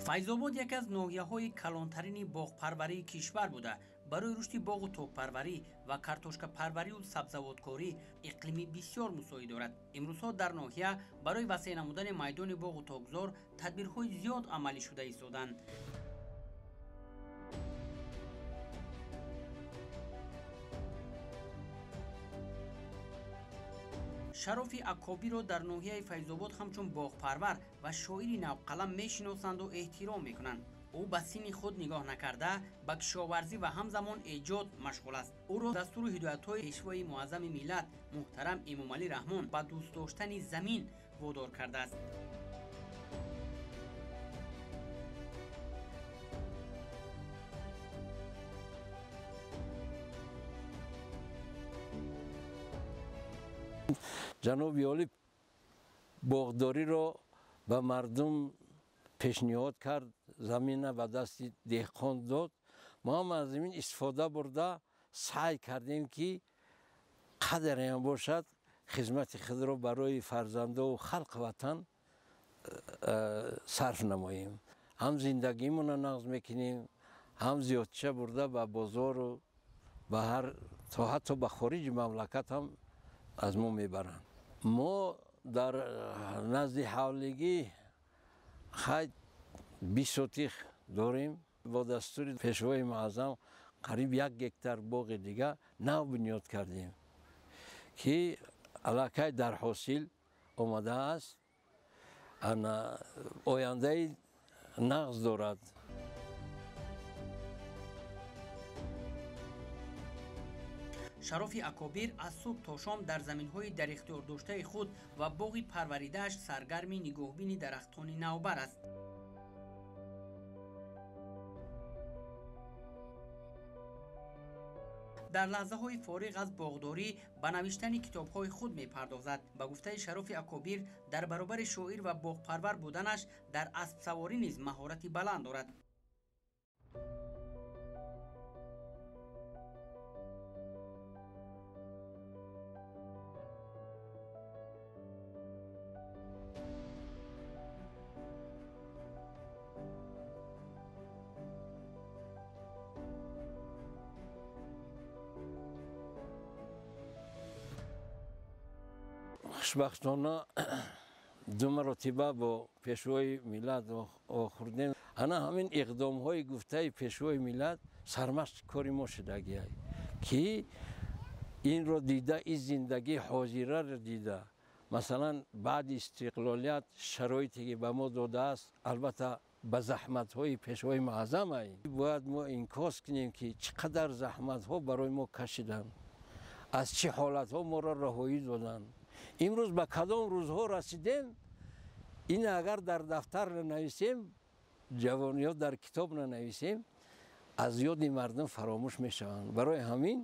файзобод яке аз ноҳияҳои калонтарини боғпарварии кишвар буда барои рушди боғу токпарварӣ ва картошкапарварию сабзавоткорӣ иқлими бисёр мусоид дорад. имрӯзҳо дар ноҳия барои васеъ намудани майдони боғу токзор тадбирҳои зиёд амалӣ шуда истоданд. шарофи акобиро дар ноҳияи файзобод ҳамчун боғпарвар ва шоири навқалам мешиносанду эҳтиром мекунанд. ӯ ба синни худ нигоҳ накарда ба кишоварзӣ ва ҳамзамон эҷод машғул аст. ӯро дастуру ҳидоятҳои пешвои муаззами миллат муҳтарам Эмомалӣ Раҳмон ба дӯст доштани замин водор кардааст. ҷаноби олӣ боғдориро ба мардум пешниҳод кард, замина ба дасти деҳқон дод. мо ҳам аз ин истифода бурда саъй кардем ки қадреам бошад хизмати худро барои фарзандову халқи ватан сарф намоем. ҳам зиндагиамонро нағз мекунем, ҳам зиёдтиша бурда ба бозору ба ҳар то ҳатто ба хориҷи мамлакат ҳам аз мо мебаранд. мо дар назди ҳавлигӣ хай 20 сотих дорем. бо дастури пешвои муаззам қариб 1 гектар боғи дига нав бунёд кардем ки аллакай дар ҳосил омадааст, ояндаи нағз дорад. шарофи акобир аз субҳ то шом дар заминҳои дар ихтиёрдоштаи худ ва боғи парваридааш саргарми нигоҳбини дарахтони навбар аст. дар лаҳзаҳои фориғ аз боғдорӣ ба навиштани китобҳои худ мепардозад. ба гуфтаи шарофи акобир дар баробари шоир ва боғпарвар буданаш дар аспсаворӣ низ маҳорати баланд дорад. хушбахтона ду маротиба бо пешвои миллат охӯрдем. ана ҳамин иқдомҳои гуфтаи пешвои миллат сармашқи кори мо шудагиай ки инро дида ин зиндагии ҳозираро дида, масалан баъди истиқлолият шароите ки ба мо додааст, албатта ба заҳматҳои пешвои муаззамай бояд мо инкос кунем ки чӣ қадар заҳматҳо барои мо кашиданд, аз чӣ ҳолатҳо моро раҳоӣ доданд. имрӯз ба кадом рӯзҳо расидем, ин агар дар дафтар нанависем, ҷавониҳо дар китоб нанависем, аз ёди мардум фаромӯш мешаванд. барои ҳамин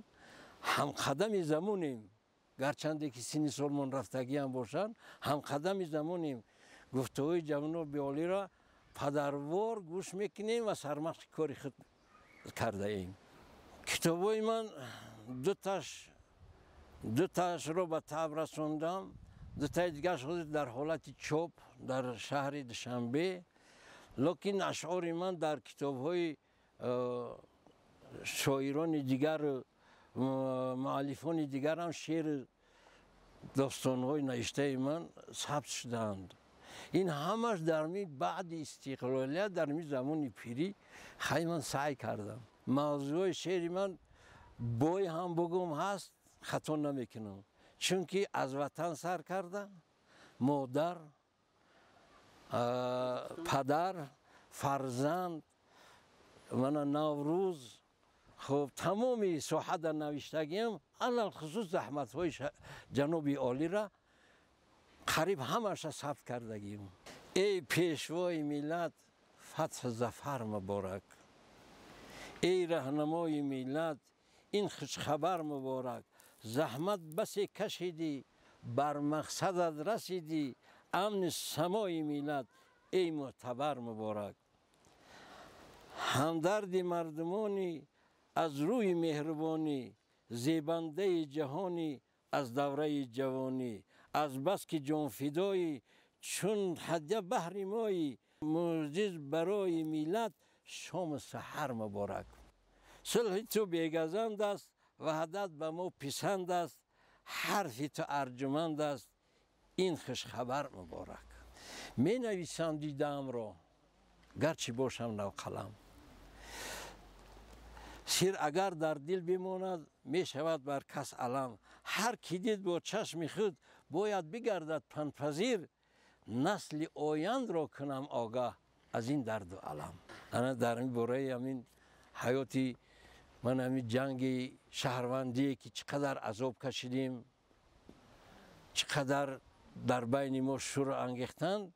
ҳамқадами замонем, гарчанде ки синни солмон рафтагиам бошанд, ҳамқадами замонем. гуфтаҳои ҷаноби олиро падарвор гӯш мекунем ва сармашқи кори худ кардаем. китобҳои ман дутаашро ба таб расондам, дутаи дигараш ҳозир дар ҳолати чоп дар шаҳри Душанбе. лекин ашъори ман дар китобҳои шоирони дигару муаллифони дигарам шеъру достонҳои навиштаи ман сабт шудаанд. ин ҳамаш дар ми баъди истиқлолият дар ми замони пирӣ хай ман саъй кардам. мавзӯи шеъри ман бой ҳам бугум ҳаст, хато намекунам, чунки аз ватан сар карда модар, падар, фарзанд, мана наврӯз, хуб тамоми соҳа дар навиштагиам алалхусус заҳматҳои ҷаноби олиро қариб ҳамаша сабт кардагиам. эй пешвои миллат, фатҳу зафар муборак. эй раҳнамои миллат, ин хушхабар муборак. заҳмат басе кашидӣ, бар мақсадат расидӣ, амни самои миллат, эй мӯътабар муборак. ҳамдарди мардумонӣ аз рӯи меҳрубонӣ, зебандаи ҷаҳонӣ аз давраи ҷавонӣ. аз бас ки ҷонфидоӣ, чун ҳадя баҳри моӣ, معجز برای میلاد شام سحر مبارک. صلح تو بیگزند است، وحدت به ما پسند است، حرف تو ارجمند است، این خوش خبر مبارک. می نویسم دیدم را گرچه باشم نو قلم، سیر اگر در دل بماند می شود بر کس علم. هر کی دید با چشم خود باید بگردد پندپذیر، نسل آیند را کنم آگاه از این درد و علم. انا در این باره همین حیاتی من همین جنگ شهروندی که چقدر عذاب کشیدیم، چقدر در بین ما شور انگیختند،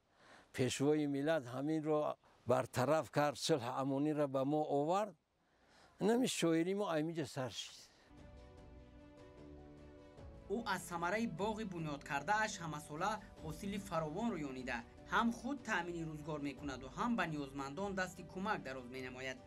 پیشوای ملت همین را برطرف کرد، صلح امانی را به ما آورد. نمی شاعری ما اینجا سر شد. او از ثمره باغ بنیاد کرده اش همساله حاصل فراوان رو یانیده، هم خود تأمین روزگار می کند و هم به نیازمندان دستی کمک دراز می نماید.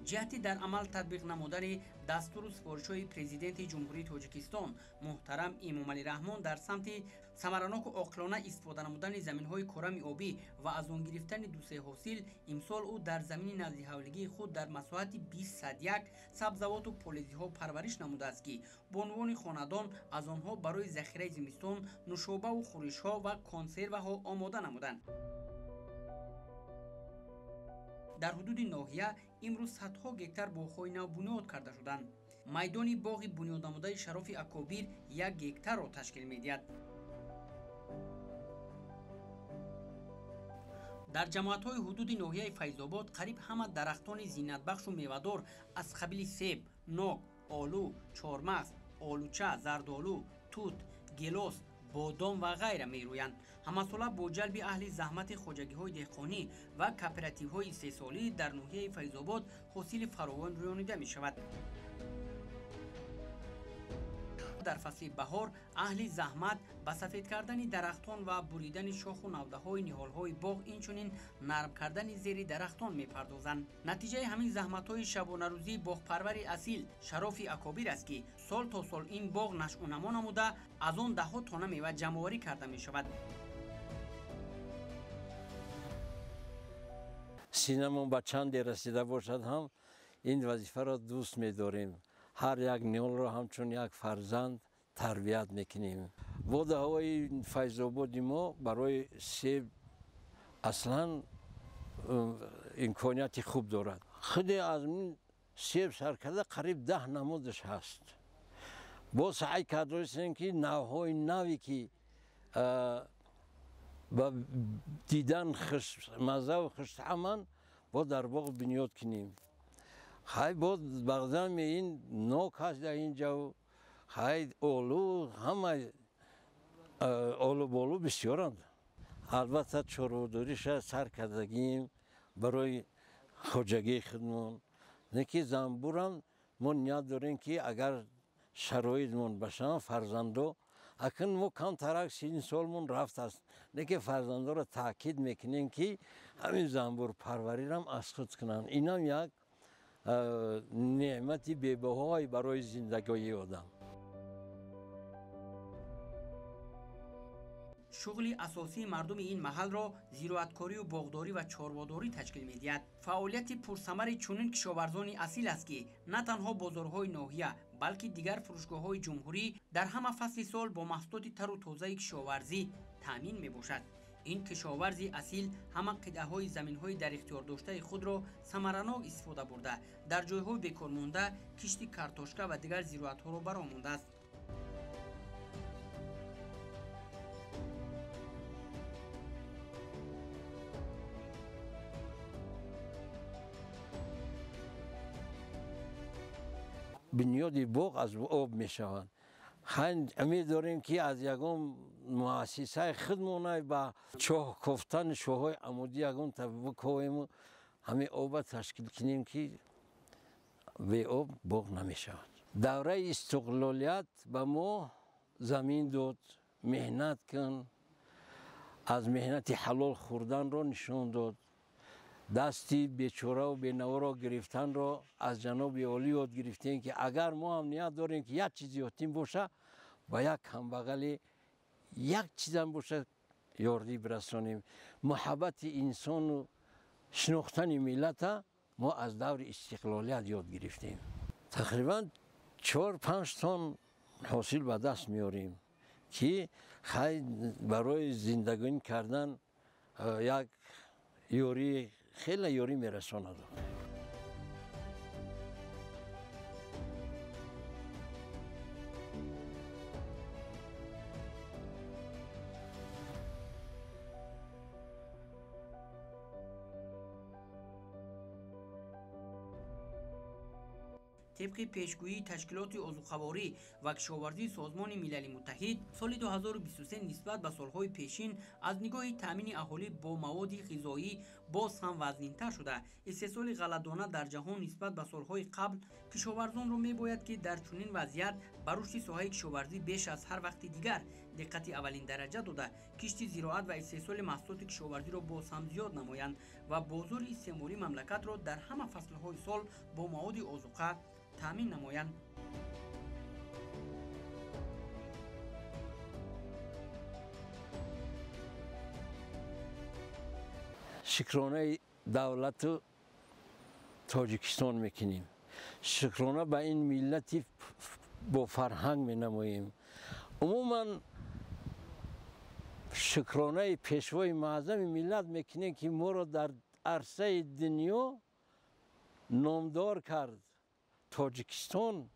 جهتی در عمل تطبیق نمودن دستور و سفارش‌های پرزیدنت جمهوری تاجیکستان محترم امامعلی رحمان در سمت ثمرناک و عاقلانه استفاده نمودن زمین‌های کرم آبی و از آن گرفتن دوسه حاصل، امسال او در زمین نزد حولگی خود در مساحت 2001 سبزوات و پالزی‌ها پرورش نموده است که به عنوان خاندان از آنها برای ذخیره زمستان نوشابه و خورش‌ها و کنسروها آماده نمودند. در حدود ناحیه امروز صدها گکتار باغ‌های نو بنیاد کرده شدند. میدان باغ بنیاد نموده شرف اکابیر 1 گکتار را تشکیل می‌دهد. در جماعت‌های حدود ناحیه فیض‌آباد قریب همه درختان زینتبخش و میوه‌دار از قبیل سیب، نوک، آلو، چهارمغز، آلوچه، زردآلو، توت، گیلاس، بادام و غیره میرویند. همساله با جلب اهل زحمت خواجگی‌های دهقانی و کاپراتیوهای 3 ساله در ناحیه فیض‌آباد حاصل فراوان رویانیده می‌شود. در فصل بهار اهل زحمت به سفید کردن درختان و بریدن شاخ و نوده‌های نهال‌های باغ، اینچنین نرم کردن زیر درختان می‌پردازند. نتیجه همین زحمت‌های شبانه روزی باغپرور اصیل شرف اکابیر است که سال تا سال این باغ نشو و نما نموده از آن ده‌ها تانه میوه جمع‌آوری کرده می‌شود. سینمون به چند رسیده باشد هم این وظیفه را دوست می‌داریم. هر یک نهال را همچون یک فرزند تربیت میکنیم. واده های فیض‌آباد ما برای سیب اصلا امکانیت خوب دارد. خود از این سیب سرکرده قریب 10 نمودش هست. با سعی کرده هستیم که نوهای نوی که با دیدن خوشمزه و خوش‌طعم با در باغ بنیاد کنیم. خیلی بود بعضی این نوک هست در اینجا، خیلی آلو، همه آلو بالو بسیارند. البته چاره‌داریش سر کردگیم برای خواجگی خودمون. نکی زنبور هم ما نیاز داریم که اگر شرایطمون باشن فرزندو، اکنون ما کم ترک 3 سالمون رفت است. نکی فرزندا را تاکید میکنیم که همین زنبور پروری هم از خود کنن. این هم یک نعمتی بی‌بهای برای زندگی آدم. شغل اساسی مردم این محل را زراعتکاری و باغداری و چارواداری تشکیل می‌دهد. فعالیت پرثمر چنین کشاورزان اصیل است که نه تنها بازارهای ناحیه بلکه دیگر فروشگاه‌های جمهوری در همه فصل سال با محصولات تر و تازه کشاورزی تامین می‌باشد. این کشاورزی اصیل همه قطعه‌های زمین‌های در اختیار داشته خود را ثمرناک استفاده برده در جای‌های بیکار مانده کشت کارتوشکا و دیگر زراعت‌ها را برآورده است. بنیاد باغ از آب می شوند. خیلی امید داریم که از یگان مؤسسه خودمون با چاه کفتن شوهای عمودی یگان بکنیم همه آب تشکیل کنیم که به آب باغ نمی شود. دوره استقلالیت به ما زمین داد، مهنت کن، از مهنت حلال خوردن را نشون داد. دستی بیچاره و بینوا را گرفتن را از جناب عالی یاد گرفتیم که اگر ما هم نیت داریم که یک چیزی یادیم باشه با یک همبغلی یک چیز هم باشه یاردی برسانیم. محبت انسان و شناختن ملت ما از دور استقلالیت یاد گرفتیم. تقریبا 4-5 تن حاصل به دست میاریم که خیلی برای زندگانی کردن یک یاری خیلی یاری میرساند. طبق پیشگویی تشکیلات عضوخواری و کشاورزی سازمان ملل متحد سال 2023 نسبت به سالهای پیشین از نگاه تامین اهالی با مواد غذایی باز هم وزنین‌تر شده. استحصال غله‌دانه در جهان نسبت به سالهای قبل کشاورزان را می‌باید که در چنین وضعیت به رشد ساحه کشاورزی بیش از هر وقت دیگر دقت اولین درجه داده، کشت زراعت و استحصال محصولات کشاورزی را باز هم زیاد نمایند و بازار استعماری مملکت را در همه فصل‌های سال با مواد آذوقه تامین نمایند. شکرانه دولت تاجیکستان میکنیم، شکرانه به این ملتی با فرهنگ مینماییم. عموما شکرانه پیشوای معظم ملت میکنیم که ما را در عرصه دنیا نامدار کرد. تاجیکستان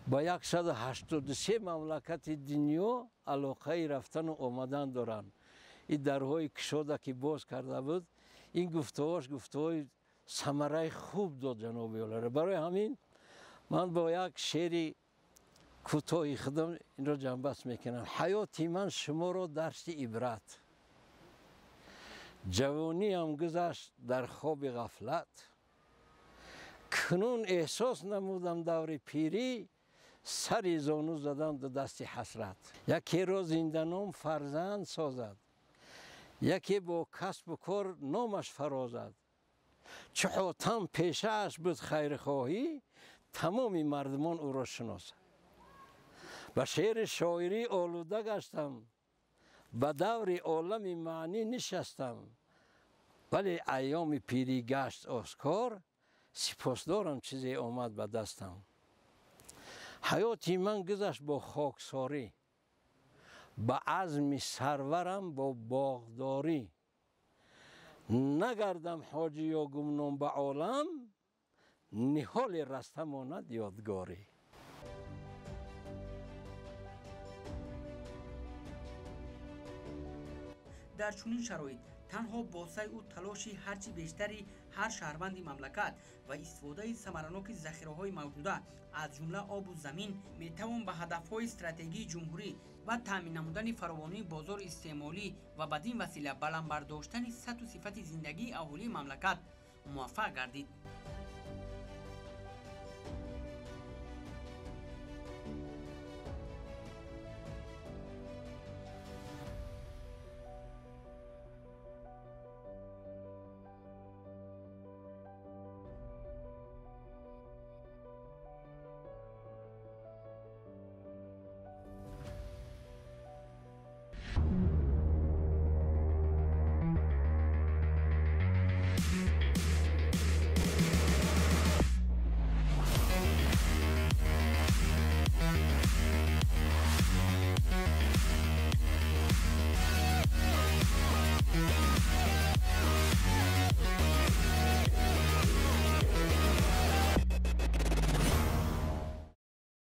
با 183 مملکت دنیا علاقه رفتن و آمدن دارند. این درهای کشاده که باز کرده بود، این گفته‌های ثمره خوب داد جناب عالی. برای همین من با یک شعر کوتاه خودم این را جنبست میکنم. حیات من شما را درس عبرت، جوانی هم گذشت در خواب غفلت، کنون احساس نمودم دور پیری، سر زانو زدم دو دست حسرت. یکی را زندانم فرزند سازد، یکی با کسب و کار نامش فرازد. چه حاتم پیشه اش بود خیر خواهی، تمام مردمان او را شناسد. به شعر شاعری آلوده گشتم، به دور عالم معنی نشستم، ولی ایام پیری گشت آشکار، سپاسدارم چیزی آمد به دستم. حیاتی من گذشت با خاکساری، به عزم سرورم با باغداری. نگردم حاجی یا گمنام به عالم، نهال رسته ماند یادگاری. در چنین شرایط تنها با سعی و تلاشی هرچی بیشتری هر شهروند مملکت و استفاده ثمرناک ذخیره‌های موجوده از جمله آب و زمین میتوان به هدف‌های استراتژی جمهوری و تامین نمودن فراوانی بازار استعمالی و بدین وسیله بلند برداشتن سطح و صفت زندگی اهالی مملکت موفق گردید.